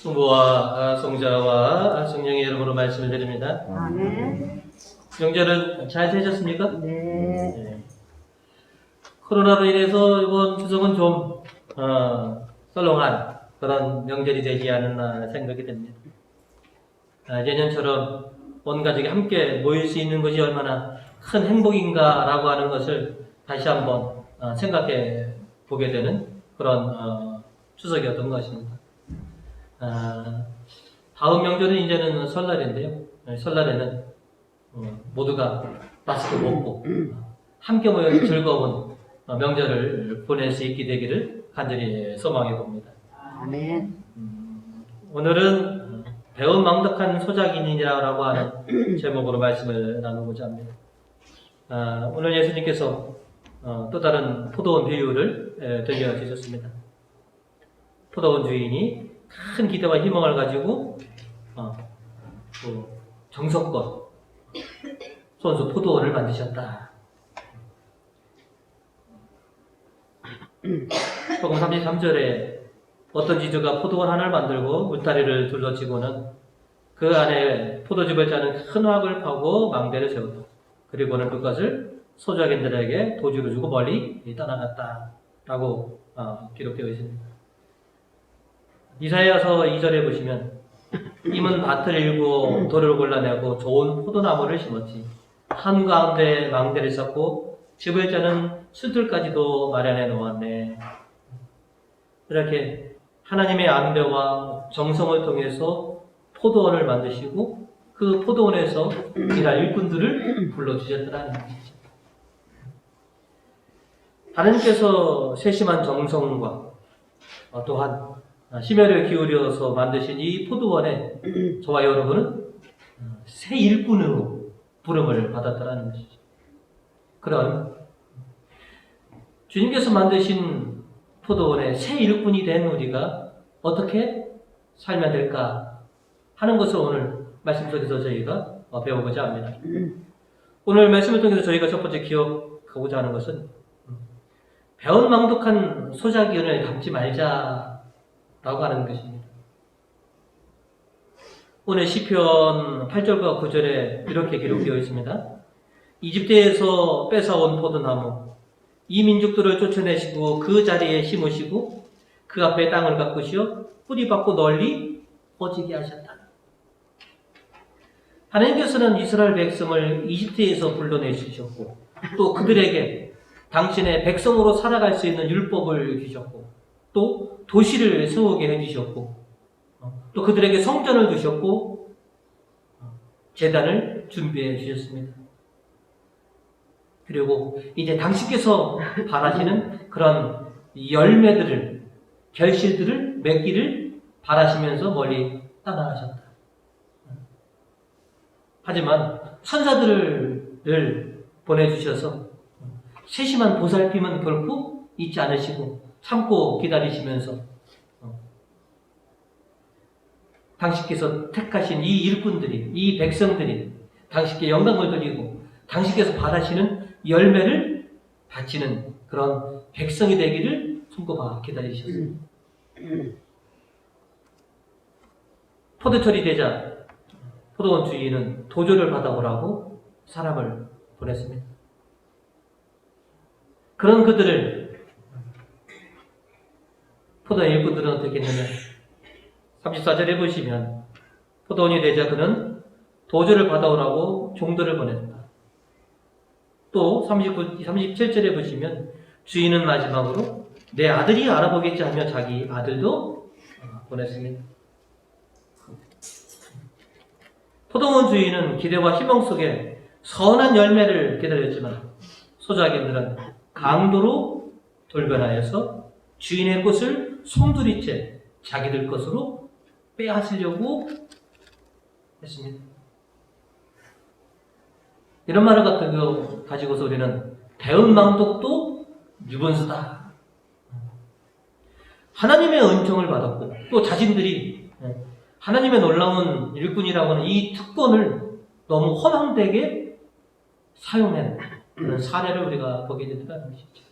성부와 성자와 성령의 이름으로 말씀을 드립니다. 아멘. 명절은 잘 되셨습니까? 네. 네. 코로나로 인해서 이번 추석은 좀 썰렁한 그런 명절이 되지 않았나 생각이 됩니다. 예년처럼 온 가족이 함께 모일 수 있는 것이 얼마나 큰 행복인가라고 하는 것을 다시 한번 생각해 보게 되는 그런 추석이었던 것입니다. 다음 명절은 이제는 설날인데요. 설날에는 모두가 마스크 벗고 함께 모여 즐거운 명절을 보낼 수 있게 되기를 간절히 소망해 봅니다. 아멘. 오늘은 배은망덕한 소작인이라고 하는 제목으로 말씀을 나누고자 합니다. 오늘 예수님께서 또 다른 포도원 비유를 들려주셨습니다. 포도원 주인이 큰 기대와 희망을 가지고 정성껏 손수 포도원을 만드셨다. 복음 33절에 어떤 지주가 포도원 하나를 만들고 울타리를 둘러치고는 그 안에 포도즙을 짜는 큰 확을 파고 망대를 세웠다. 그리고는 그것을 소작인들에게 도주로 주고 멀리 떠나갔다. 라고 기록되어 있습니다. 이사야서 2절에 보시면 임은 밭을 일고 돌을 골라내고 좋은 포도나무를 심었지. 한가운데 망대를 쌓고 집을 짜는 수들까지도 마련해 놓았네. 이렇게 하나님의 안배와 정성을 통해서 포도원을 만드시고 그 포도원에서 일할 일꾼들을 불러주셨더라는 것이죠. 하나님께서 세심한 정성과 또한 심혈을 기울여서 만드신 이 포도원에 저와 여러분은 새 일꾼으로 부름을 받았다라는 것이죠. 그런 주님께서 만드신 포도원의 새 일꾼이 된 우리가 어떻게 살면 될까 하는 것을 오늘 말씀 속에서 저희가 배워보자 합니다. 오늘 말씀을 통해서 저희가 첫 번째 기억하고자 하는 것은 배은망덕한 소작이언을 담지 말자 라고 하는 것입니다. 오늘 시편 8절과 9절에 이렇게 기록되어 있습니다. 이집트에서 뺏어온 포도나무 이 민족들을 쫓아내시고 그 자리에 심으시고 그 앞에 땅을 가꾸시어 뿌리 받고 널리 퍼지게 하셨다. 하나님께서는 이스라엘 백성을 이집트에서 불러내주셨고 또 그들에게 당신의 백성으로 살아갈 수 있는 율법을 주셨고 또 도시를 세우게 해주셨고 또 그들에게 성전을 주셨고 제단을 준비해 주셨습니다. 그리고 이제 당신께서 바라시는 그런 열매들을 결실들을 맺기를 바라시면서 멀리 떠나가셨다. 하지만 천사들을 보내주셔서 세심한 보살핌은 결코 잊지 않으시고 참고 기다리시면서 당신께서 택하신 이 일꾼들이, 이 백성들이 당신께 영광을 드리고 당신께서 바라시는 열매를 바치는 그런 백성이 되기를 손꼽아 기다리셨습니다. 포도철이 되자 포도원 주인은 도조를 받아오라고 사람을 보냈습니다. 그런 그들을 포도원 일꾼들은 어떻게 했느냐? 34절에 보시면 포도원이 되자 그는 도저를 받아오라고 종들을 보냈다. 또 37절에 보시면 주인은 마지막으로 내 아들이 알아보겠지 하며 자기 아들도 보냈습니다. 포도원 주인은 기대와 희망 속에 선한 열매를 기다렸지만 소작인들은 강도로 돌변하여서 주인의 것을 송두리째 자기들 것으로 빼앗으려고 했습니다. 이런 말을 가지고서 우리는 배은망덕도 유분수다. 하나님의 은총을 받았고 또 자신들이 하나님의 놀라운 일꾼이라고 하는 이 특권을 너무 허망되게 사용한 그런 사례를 우리가 보게 된다는 것이죠.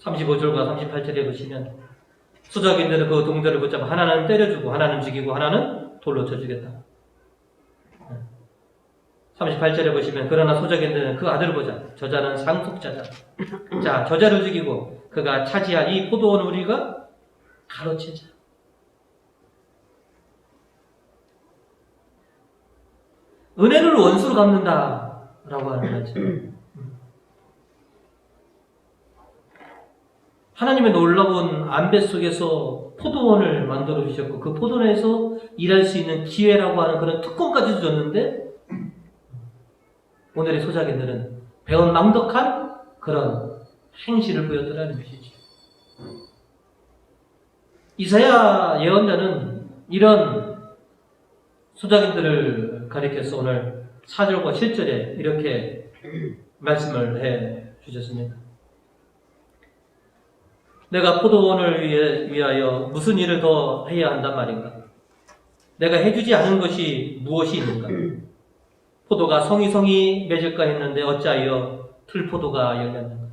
35절과 38절에 보시면 소작인들은 그 동들을 붙잡아 하나는 때려주고 하나는 죽이고 하나는 돌로 쳐주겠다. 38절에 보시면 그러나 소작인들은 그 아들을 보자. 저자는 상속자다. 자, 저자를 죽이고 그가 차지할 이 포도원을 우리가 가로채자. 은혜를 원수로 갚는다라고 하는 거죠. 하나님의 놀라운 안배 속에서 포도원을 만들어 주셨고 그 포도원에서 일할 수 있는 기회라고 하는 그런 특권까지 줬는데 오늘의 소작인들은 배은망덕한 그런 행실을 보였더라는 것이죠. 이사야 예언자는 이런 소작인들을 가리켜서 오늘 4절과 7절에 이렇게 말씀을 해 주셨습니다. 내가 포도원을 위하여 무슨 일을 더 해야 한단 말인가? 내가 해주지 않은 것이 무엇이 있는가? 포도가 성이성이 맺을까 했는데 어찌하여 틀포도가 열렸는가?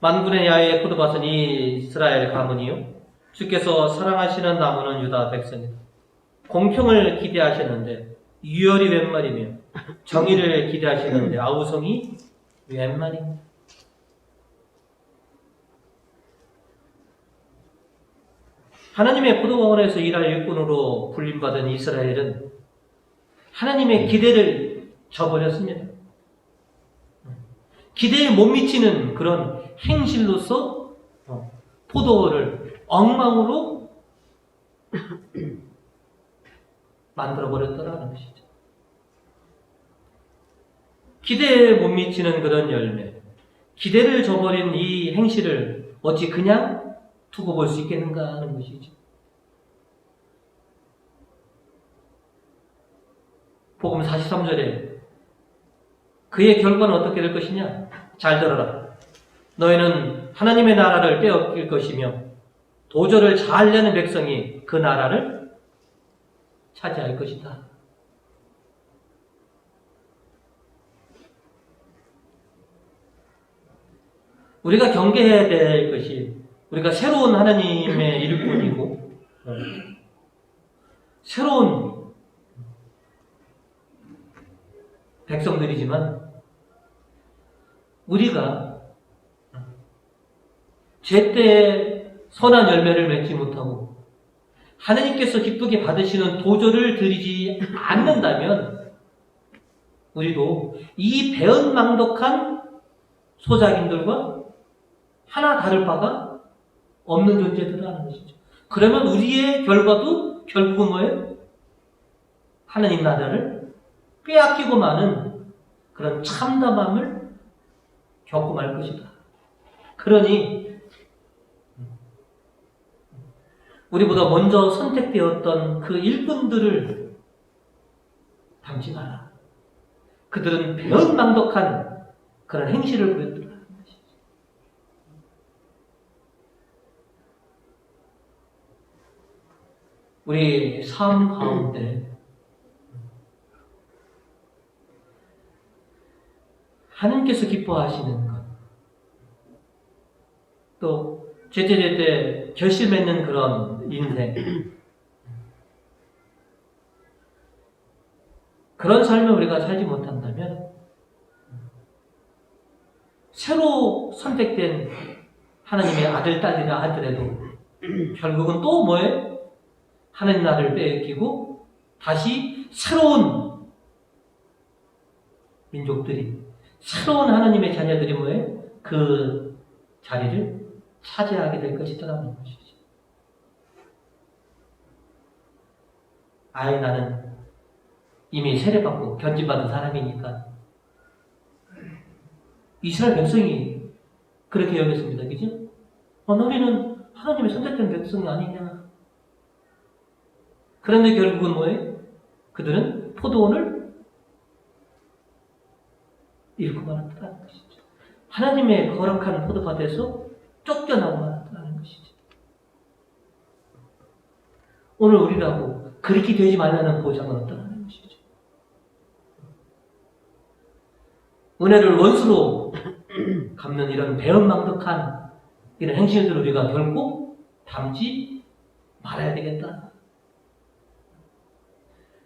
만군의 야외의 포도밭은 이스라엘 가문이요 주께서 사랑하시는 나무는 유다 백성이다. 공평을 기대하셨는데 유월이 웬 말이며 정의를 기대하시는데 아우성이 웬 말입니까? 하나님의 포도원에서 일할 일꾼으로 불림받은 이스라엘은 하나님의 기대를 저버렸습니다. 기대에 못 미치는 그런 행실로서 포도원을 엉망으로 만들어버렸다는 것이죠. 기대에 못 미치는 그런 열매, 기대를 저버린 이 행실을 어찌 그냥 두고 볼 수 있겠는가 하는 것이죠. 복음 43절에 그의 결과는 어떻게 될 것이냐? 잘 들어라. 너희는 하나님의 나라를 빼앗길 것이며 도저를 잘 내는 백성이 그 나라를 차지할 것이다. 우리가 경계해야 될 것이 우리가 새로운 하나님의 일꾼이고 새로운 백성들이지만 우리가 제때 선한 열매를 맺지 못하고 하나님께서 기쁘게 받으시는 도전을 드리지 않는다면 우리도 이 배은망덕한 소작인들과 하나 다를 바가 없는 존재들이라는 것이죠. 그러면 우리의 결과도 결국은 뭐예요? 하나님 나라를 빼앗기고 마는 그런 참담함을 겪고 말 것이다. 그러니 우리보다 먼저 선택되었던 그 일꾼들을 닮지 마라. 그들은 배은망덕한 그런 행실을 보였더라. 우리 삶 가운데 하나님께서 기뻐하시는 것, 또 제때제때 결실 맺는 그런 인생, 그런 삶을 우리가 살지 못한다면 새로 선택된 하나님의 아들, 딸이라 하더라도 결국은 또 뭐예요? 하나님 나라를 빼앗기고 다시 새로운 민족들이, 새로운 하나님의 자녀들이 뭐예요? 그 자리를 차지하게 될 것이라는 것이지. 아예 나는 이미 세례받고 견진받은 사람이니까. 이스라엘 백성이 그렇게 여겼습니다. 그죠? 너희는 하나님의 선택된 백성이 아니냐. 그런데 결국은 뭐예요? 그들은 포도원을 잃고 말았다는 것이죠. 하나님의 거룩한 포도밭에서 쫓겨나고 말았다는 것이죠. 오늘 우리라고 그렇게 되지 말라는 보장은 없다는 것이죠. 은혜를 원수로 갚는 이런 배은망덕한 이런 행실들을 우리가 결코 담지 말아야 되겠다.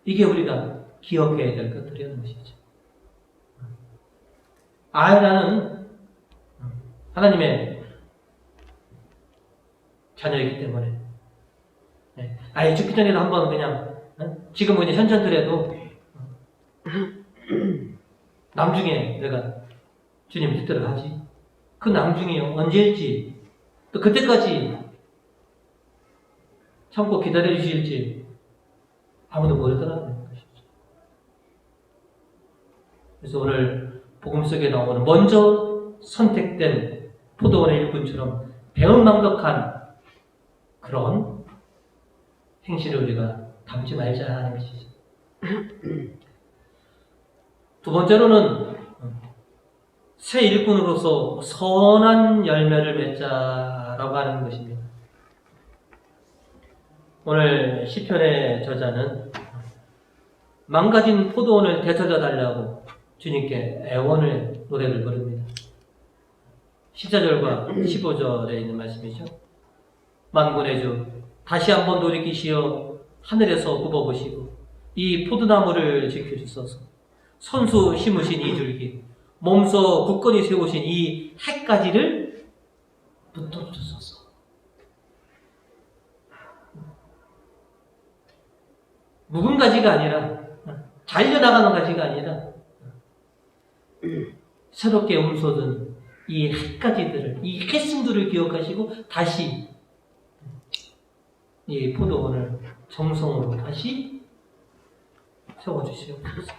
이게 우리가 기억해야 될 것들이라는 것이죠. 나는 하나님의 자녀이기 때문에 죽기 전에도 한번 그냥 지금 그냥 현천들에도 남중에 내가 주님 뜻대로 하지. 그 남중이 언제일지 또 그때까지 참고 기다려 주실지 아무도 모르더라는 것이죠. 그래서 오늘 복음 속에 나오는 먼저 선택된 포도원의 일꾼처럼 배은망덕한 그런 행실을 우리가 담지 말자 하는 것이죠. 두 번째로는 새 일꾼으로서 선한 열매를 맺자라고 하는 것입니다. 오늘 시편의 저자는 망가진 포도원을 되찾아 달라고 주님께 애원의 노래를 부릅니다. 14절과 15절에 있는 말씀이죠. 만군의 주 다시 한번 돌이키시어 하늘에서 굽어보시고 이 포도나무를 지켜주소서. 손수 심으신 이 줄기 몸소 굳건히 세우신 이 핵가지를 붙어주소서. 묵은 가지가 아니라 잘려나가는 가지가 아니라 새롭게 움솟은 이 핵가지들을 이 핵심들을 기억하시고 다시 이 포도원을 정성으로 다시 세워주시옵소서.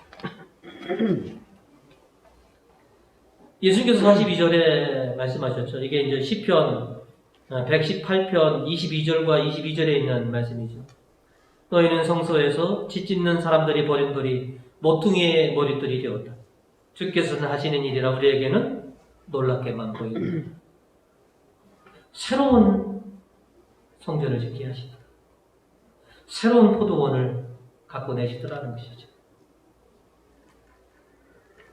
예수님께서 42절에 말씀하셨죠. 이게 이제 시편 118편 22절과 22절에 있는 말씀이죠. 너희는 성소에서 짓 찢는 사람들이 버린 돌이 모퉁이의 머릿돌이 되었다. 주께서는 하시는 일이라 우리에게는 놀랍게만 보입니다. 새로운 성전을 짓게 하시다. 새로운 포도원을 갖고 내시더라는 것이죠.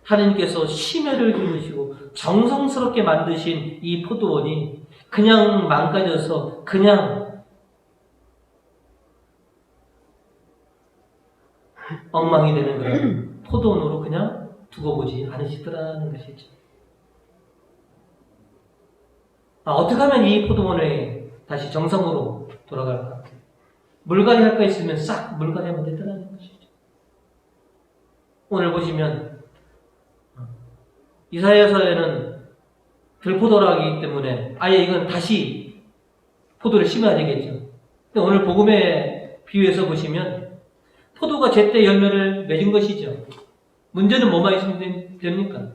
하나님께서 심혈을 기울이시고 정성스럽게 만드신 이 포도원이 그냥 망가져서 그냥 엉망이 되는 그런 포도원으로 그냥 두고 보지 않으시더라는 것이죠. 어떻게 하면 이 포도원에 다시 정성으로 돌아갈까? 물갈이 할 거 있으면 싹 물갈이하면 되더라는 것이죠. 오늘 보시면 이사야서에는 들포도라기 때문에 아예 이건 다시 포도를 심어야 되겠죠. 근데 오늘 복음에 비유해서 보시면 포도가 제때 열매를 맺은 것이죠. 문제는 뭐만 있으면 됩니까?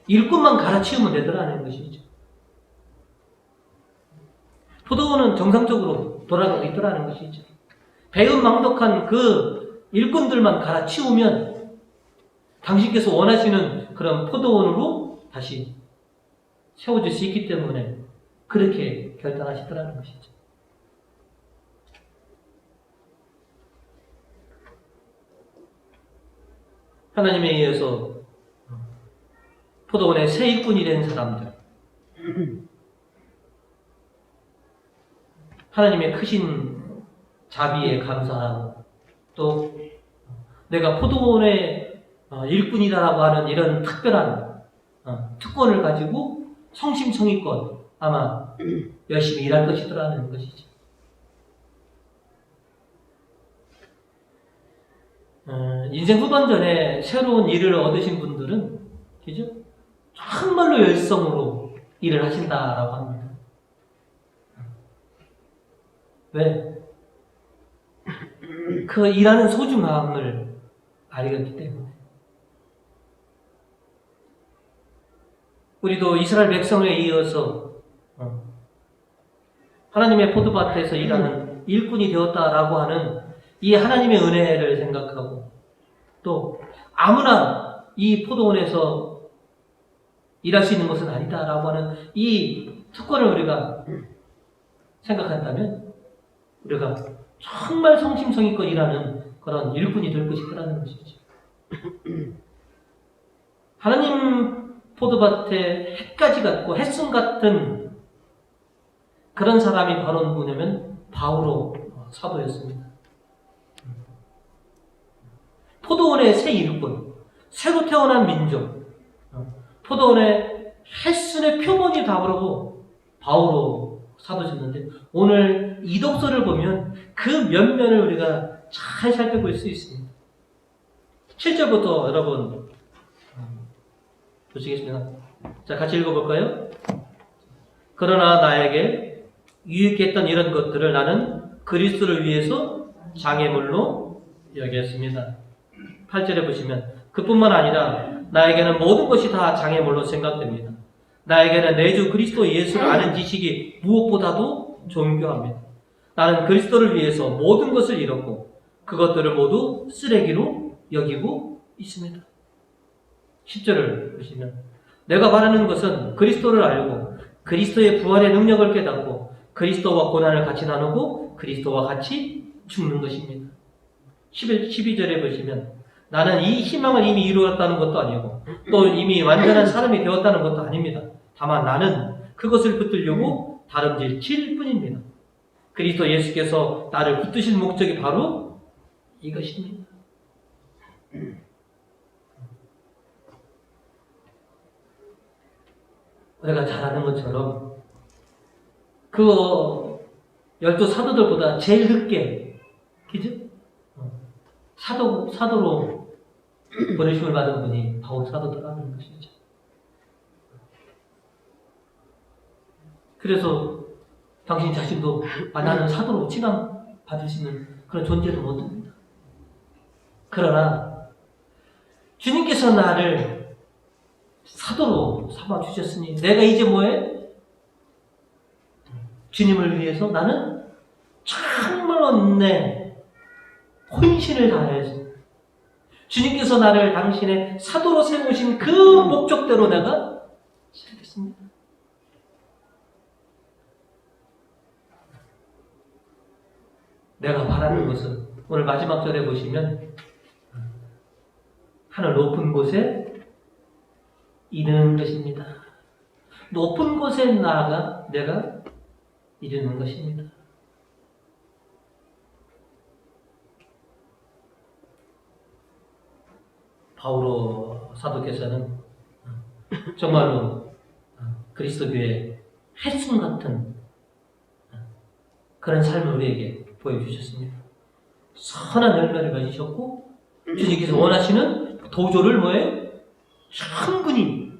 일꾼만 갈아치우면 되더라는 것이죠. 포도원은 정상적으로 돌아가고 있더라는 것이죠. 배은망덕한 그 일꾼들만 갈아치우면 당신께서 원하시는 그런 포도원으로 다시 세워질 수 있기 때문에 그렇게 결단하시더라는 것이죠. 하나님에 의해서 포도원의 새 일꾼이 된 사람들, 하나님의 크신 자비에 감사하고 또 내가 포도원의 일꾼이다라고 하는 이런 특별한 특권을 가지고 성심성의껏 아마 열심히 일할 것이더라는 것이죠. 인생 후반전에 새로운 일을 얻으신 분들은 그죠? 정말로 열성으로 일을 하신다라고 합니다. 왜? 그 일하는 소중함을 알겠기 때문에. 우리도 이스라엘 백성에 이어서 하나님의 포도밭에서 일하는 일꾼이 되었다라고 하는 이 하나님의 은혜를 생각하고 또 아무나 이 포도원에서 일할 수 있는 것은 아니다라고 하는 이 특권을 우리가 생각한다면 우리가 정말 성심성의껏 일하는 그런 일꾼이 될 것이라는 것이죠. 하나님 포도밭에 햇가지 같고 햇순 같은 그런 사람이 바로 누구냐면 바오로 사도였습니다. 포도원의 새 일꾼, 새로 태어난 민족, 포도원의 햇순의 표본이 바로 바오로 사도셨는데 오늘 이 독서를 보면 그 면면을 우리가 잘 살펴볼 수 있습니다. 7절부터 여러분 보시겠습니다. 자, 같이 읽어볼까요? 그러나 나에게 유익했던 이런 것들을 나는 그리스도를 위해서 장애물로 여겼습니다. 8절에 보시면 그뿐만 아니라 나에게는 모든 것이 다 장애물로 생각됩니다. 나에게는 내 주 그리스도 예수를 아는 지식이 무엇보다도 존귀합니다. 나는 그리스도를 위해서 모든 것을 잃었고 그것들을 모두 쓰레기로 여기고 있습니다. 10절을 보시면 내가 바라는 것은 그리스도를 알고 그리스도의 부활의 능력을 깨닫고 그리스도와 고난을 같이 나누고 그리스도와 같이 죽는 것입니다. 12절에 보시면 나는 이 희망을 이미 이루었다는 것도 아니고 또 이미 완전한 사람이 되었다는 것도 아닙니다. 다만 나는 그것을 붙들려고 다름질 뿐입니다. 그리스도 예수께서 나를 붙드신 목적이 바로 이것입니다. 우리가 잘 아는 것처럼 그 12사도들보다 제일 늦게 그죠? 사도로 버리심을 받은 분이 바울 사도더라는 것이죠. 그래서 당신 자신도 나는 사도로 칭함 받을 수 있는 그런 존재도 못합니다. 그러나 주님께서 나를 사도로 삼아 주셨으니 내가 이제 뭐해? 주님을 위해서 나는 정말로 내 혼신을 다해서 주님께서 나를 당신의 사도로 세우신 그 목적대로 내가 살겠습니다. 내가 바라는 것은 오늘 마지막 절에 보시면 하늘 높은 곳에 이르는 것입니다. 높은 곳에 나아가 내가 이르는 것입니다. 바오로 사도께서는 정말로 그리스도교의 햇순 같은 그런 삶을 우리에게 보여주셨습니다. 선한 열매를 맺으셨고 주님께서 원하시는 도조를 뭐예요? 충분히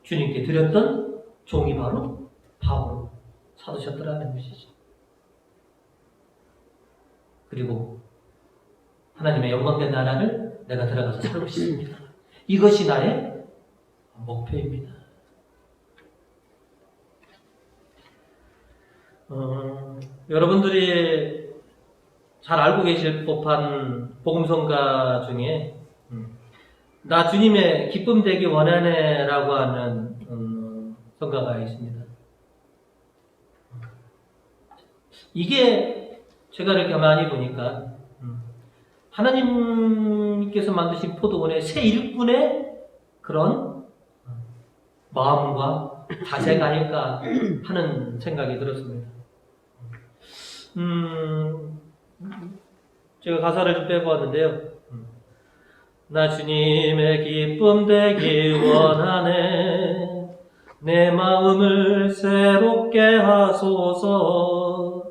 주님께 드렸던 종이 바로 바오로 사도셨더라는 것이죠. 그리고 하나님의 영광된 나라를 내가 들어가서 살고 싶습니다. 이것이 나의 목표입니다. 여러분들이 잘 알고 계실 법한 복음성가 중에 나 주님의 기쁨 되기 원하네 라고 하는 성가가 있습니다. 이게 제가 이렇게 가만히 보니까 하나님께서 만드신 포도원의 새 일꾼의 그런 마음과 자세가 아닐까 하는 생각이 들었습니다. 제가 가사를 좀 빼보았는데요. 나 주님의 기쁨 되기 원하네. 내 마음을 새롭게 하소서.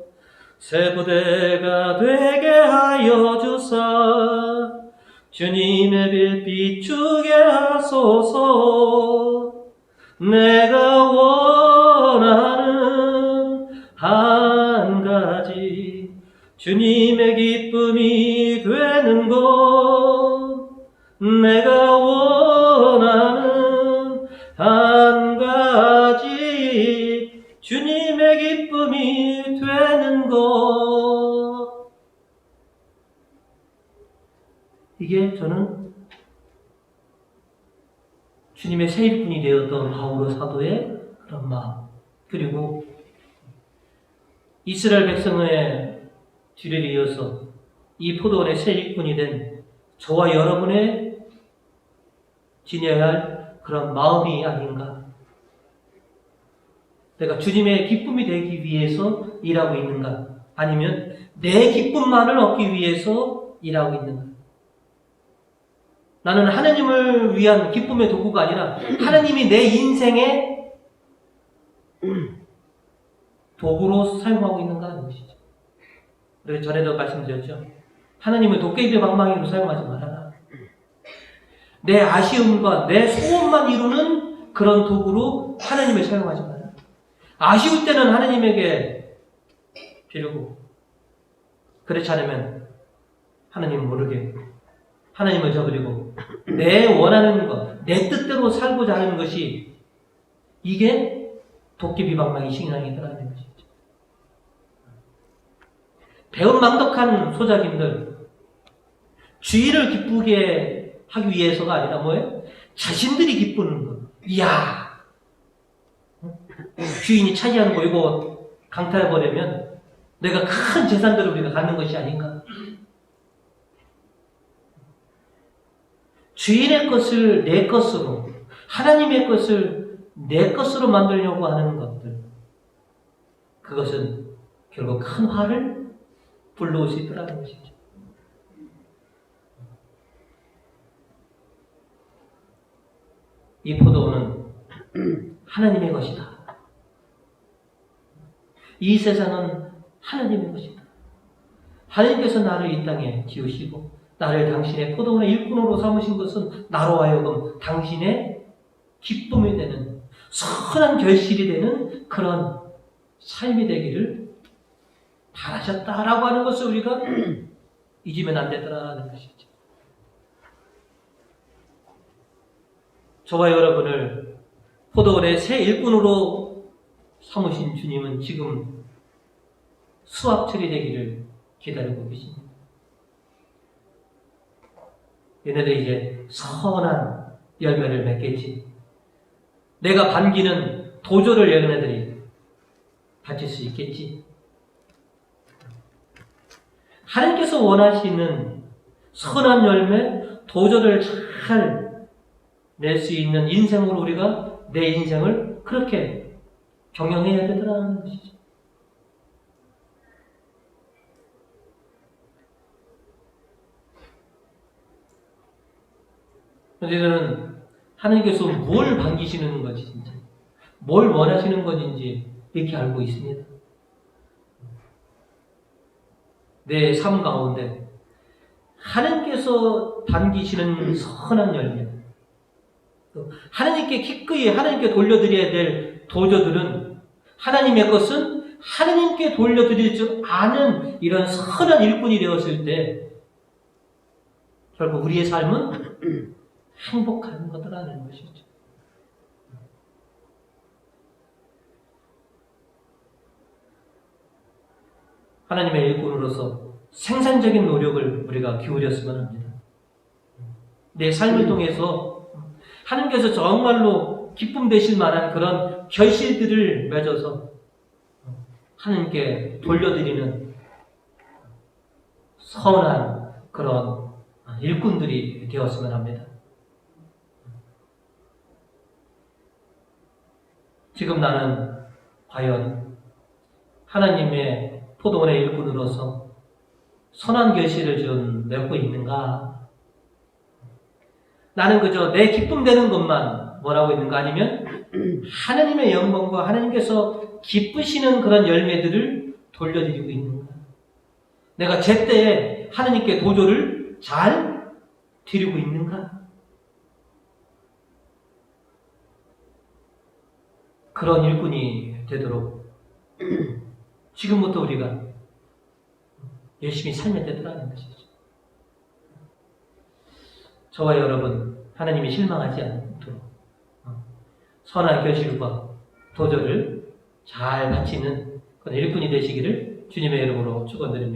새 부대가 되게 하여 주사. 주님의 빛 비추게 하소서. 내가 원하는 한 가지 주님의 기쁨이 되는 것. 내가 원하는 한 가지 주님의 기쁨이 되는 것. 이게 저는 주님의 새 일꾼이 되었던 바오로 사도의 그런 마음, 그리고 이스라엘 백성의 뒤를 이어서 이 포도원의 새 일꾼이 된 저와 여러분의 지녀야 할 그런 마음이 아닌가. 내가 주님의 기쁨이 되기 위해서 일하고 있는가? 아니면 내 기쁨만을 얻기 위해서 일하고 있는가? 나는 하나님을 위한 기쁨의 도구가 아니라 하나님이 내 인생의 도구로 사용하고 있는가 하는 것이죠. 그래서 전에도 말씀드렸죠. 하나님을 도깨비 방망이로 사용하지 말아라. 내 아쉬움과 내 소원만 이루는 그런 도구로 하나님을 사용하지 마라. 아쉬울 때는 하나님에게 빌고, 그렇지 않으면 하나님 모르게 하나님을 저버리고 내 원하는 것, 내 뜻대로 살고자 하는 것이, 이게 도깨비 방망이 신앙이더라는 것이죠. 배은망덕한 소작인들, 주인을 기쁘게 하기 위해서가 아니라 뭐예요? 자신들이 기쁘는 것. 이야, 주인이 차지하는 거 이거 강탈해버리면 내가 큰 재산들을 우리가 갖는 것이 아닌가? 주인의 것을 내 것으로, 하나님의 것을 내 것으로 만들려고 하는 것들, 그것은 결국 큰 화를 불러올 수 있더라는 것이죠. 이 포도는 하나님의 것이다. 이 세상은 하나님의 것이다. 하나님께서 나를 이 땅에 지으시고 나를 당신의 포도원의 일꾼으로 삼으신 것은 나로 하여금 당신의 기쁨이 되는, 선한 결실이 되는 그런 삶이 되기를 바라셨다라고 하는 것을 우리가 잊으면 안 되더라는 것이죠. 저와 여러분을 포도원의 새 일꾼으로 삼으신 주님은 지금 수확철이 되기를 기다리고 계십니다. 얘네들이 이제 선한 열매를 맺겠지. 내가 반기는 도조를 얘네들이 바칠 수 있겠지. 하나님께서 원하시는 선한 열매, 도조를 잘 낼 수 있는 인생으로 우리가 내 인생을 그렇게 경영해야 되더라는 것이죠. 우리는 하나님께서 뭘 반기시는 것인지, 뭘 원하시는 것인지 이렇게 알고 있습니다. 내 삶 가운데 하나님께서 반기시는 선한 열매, 하나님께 기꺼이 하나님께 돌려드려야 될 도저들은, 하나님의 것은 하나님께 돌려드릴 줄 아는 이런 선한 일꾼이 되었을 때 결국 우리의 삶은 행복한 것이라는 것이죠. 하나님의 일꾼으로서 생산적인 노력을 우리가 기울였으면 합니다. 내 삶을 통해서 하나님께서 정말로 기쁨 되실 만한 그런 결실들을 맺어서 하나님께 돌려드리는 선한 그런 일꾼들이 되었으면 합니다. 지금 나는 과연 하나님의 포도원의 일꾼으로서 선한 결실을 좀 맺고 있는가? 나는 그저 내 기쁨 되는 것만 원하고 있는가? 아니면 하나님의 영광과 하나님께서 기쁘시는 그런 열매들을 돌려드리고 있는가? 내가 제때에 하나님께 도조를 잘 드리고 있는가? 그런 일꾼이 되도록 지금부터 우리가 열심히 살면 되더라는 것이죠. 저와 여러분, 하나님이 실망하지 않도록 선한 결실과 도전을 잘 바치는 그런 일꾼이 되시기를 주님의 이름으로 축원드립니다.